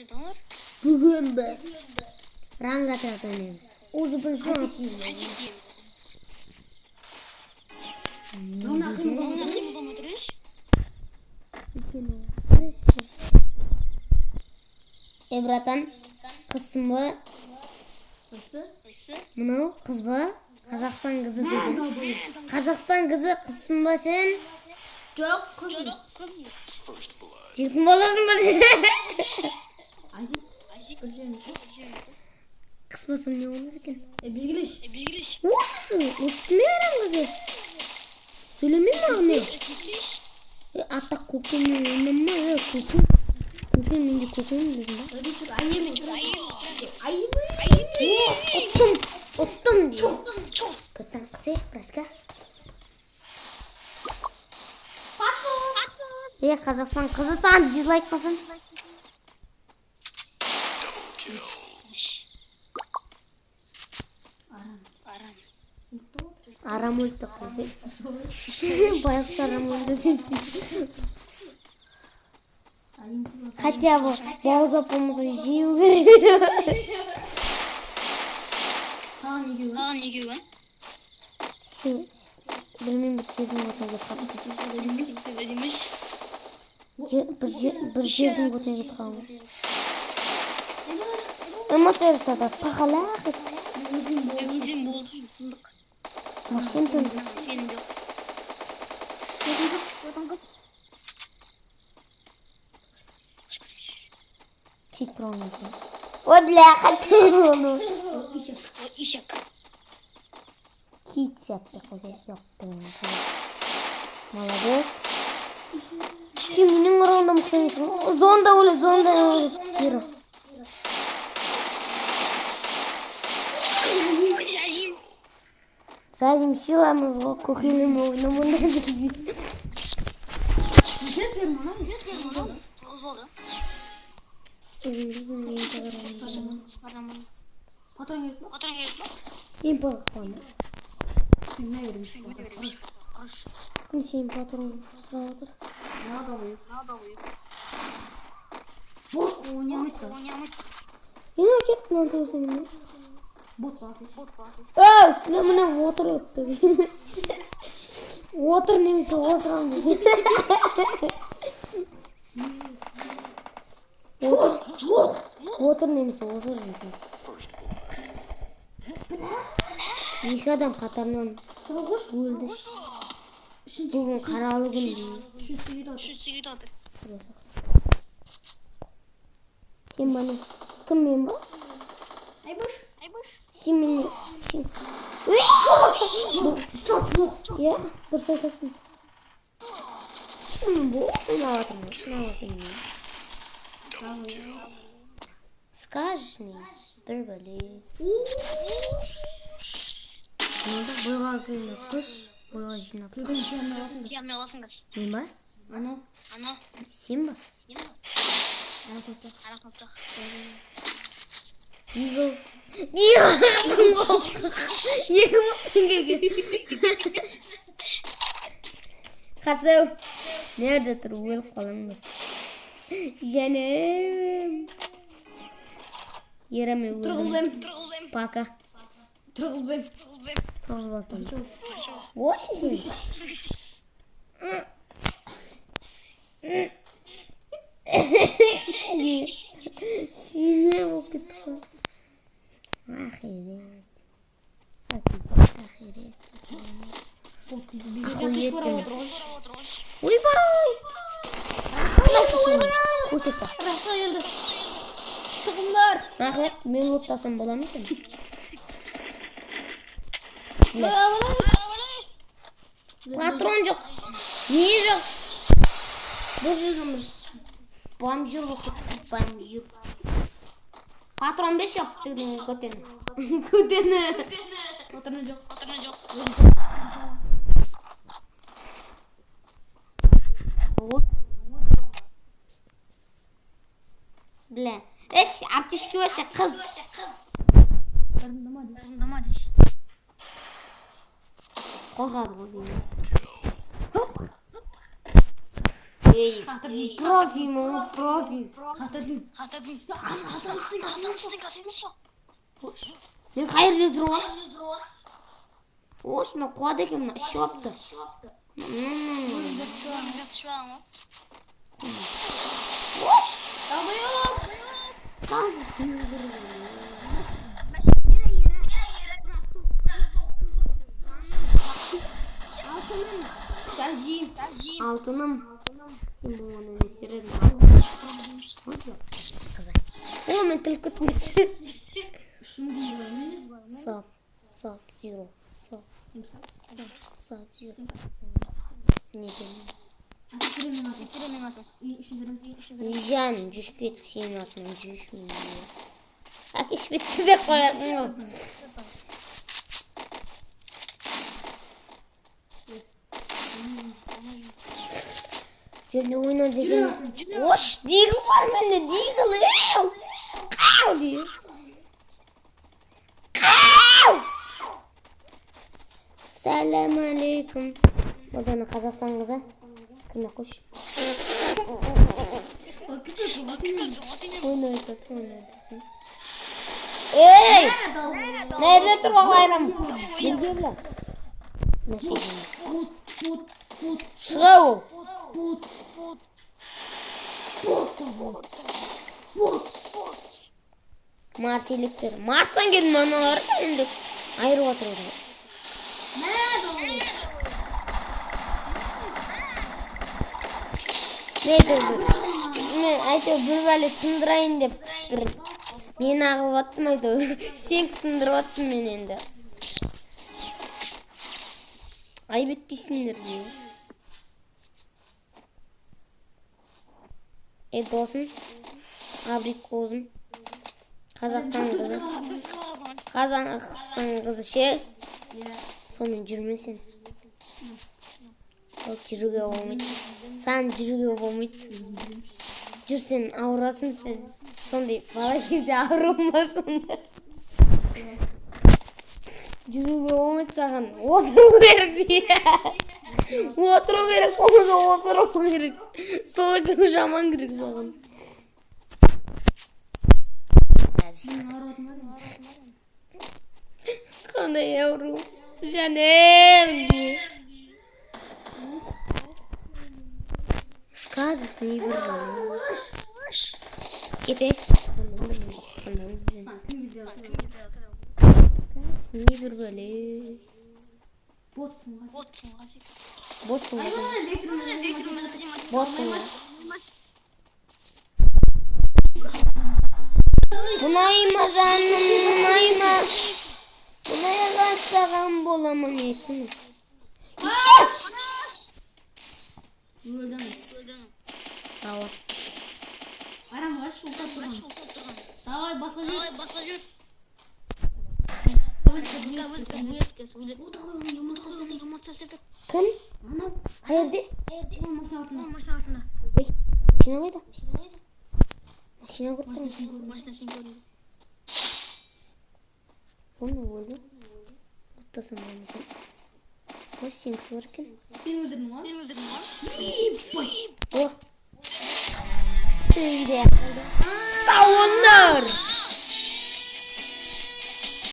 Başladınlar. Bugün biz Rangatrat oynuyoruz. Ucu bir şey atayım. Ne akıyım otomatörüş? Ebratan kısmı bunu kız bu. Kazakistan kızı dedi. Kazakistan kızı kısmı sen Çok kız. çirkin bolasın mı? Kısmasın ne olmaz ki? Bilgiliş. Uşu, üstüne yaran kızı. Söylemeyeyim mi anne? Hatta kokumu oynama ya kokum. Kokum ince kokum dedim. Ayı. Ottum diyor. Çok. Kıtan kısa başka. Patmos. Ya Kazakistan kızı sen dislike basın. Aram ulti kızı. Bayağı aram ulti. Хотя бы бауза помоза жиу керек. Ne güven? Bilmem bir жердің отына кетіп Verilmiş. бір жердің отына кетіп қалдым. Эмоция жасады. Пахалақ еткіш. Özüm oldu. Машин тын. Senin yok. Чит промазал. Ой, бля, хотел onu. O işak. Kit yaptı koca yaptığım. Молодец. Şimdi benim oranda muhtemelen. Zonda öyle. Yürü. Sadece силамыз var. Kokuyla oynamında bizi. Patron gerek mi? İmpal falan. Kimseyin patronu sıraladır. Ne adamı? Bu oynayamayız. Yine erkek lan diyorsun bilmez. Bot var. Sinemine water yoktu. Water neyse water aldı. Water neyse water aldı. İki adam Katar'dan öldü. Bugün karalı gün değil. Şu sigara adı. Sen bana kim benim bu? Ay boş. Şimdi ya dur sakasın. Şimdi bu şuna bakayım. Скажешь не? Böyle. Burada boyga kıyma kış. Boyga жинап. Тиями аласың кыз. Ne var? Ано. Sen mi? Ана топтак. Eagle. Kasım. Nerede dur? Olup kalamaz. Canım. Yere mi Tırgıldım. Пока. Tırgıldım. Вот şey. Sine vakit kal. Ahiret. Uy bay. Utekta. Raşa geldi. Takımlar. Rahmet, men lottasam bolamı mı? Patron yok. Niye yok? Dururuz. Bamcı vakit bamcı. Patron 5 yaptı kutene. Patron yok. Bile. Eş artist görse kız. Karındama diş. Korkadı o değil. Ey, profi mi o? Profi. Қатырдың. Алтын касеміз ба? Мен қайырда тұрған? Ош, мына қуады екен, мына ішіп апты. Ош! Алтыным. Мен болғаны өстередім. О, мен тіл күтмін. Сап, зеро. Сап, зеро. Не білмеймін. Жан, жүш кетіп сенің атынан жүш мен. Әкеш бітті де қоясың ғой. Жөнде ойна десең. Ош, дегіл бар менде, дегіл. Қау дейі. Қау! Сәлем алейкум. Бұданы Қазақстан қызы. Кірме қош. Ойнайды. Ей! Нәйді тұрға қайрам? Бергелі. Шыға ол. Марселіктер. Марстан келдің аналары кәліндік. Айырып отырады. Мен әйтеу бір бәлі сындырайын деп нені ағылып аттым әйтеу. Сен сындырып аттым мен енді. Ай бітпейсіңдер дейін. Досым, абрикозым, Қазақстан қызы ше. Сонымен жүрмесен. Ол жүруге болмайды. Саған жүруге болмайды. Жүрсен ауырасың сен. Сондай бала кезде ауырмасың. Жүруге болмайды саған. Отыру керек дейі. Отыру керек, қолыңызға отыру керек. Сол екен жаман керек саған. Қандай ауру. Жанем дейі. Скажешь, не беру. Кете. Не беру. Ботсың. Мұнайма жаным, мұнайма. Мұнайға саған боламын етін. Ишеш! Өлдің. Ала. Арамға шылтап тұрған. Давай, басқа жүр. Кім? Қайырде? Машина артында. Машина қайда? Машина көріп тұрмын. Машина сен көрдің. Оны өлді. Ұттасам өлді. Ой, сен кісі бар екен. Сен өлдірдің ма? О! Түйде. Сауындар!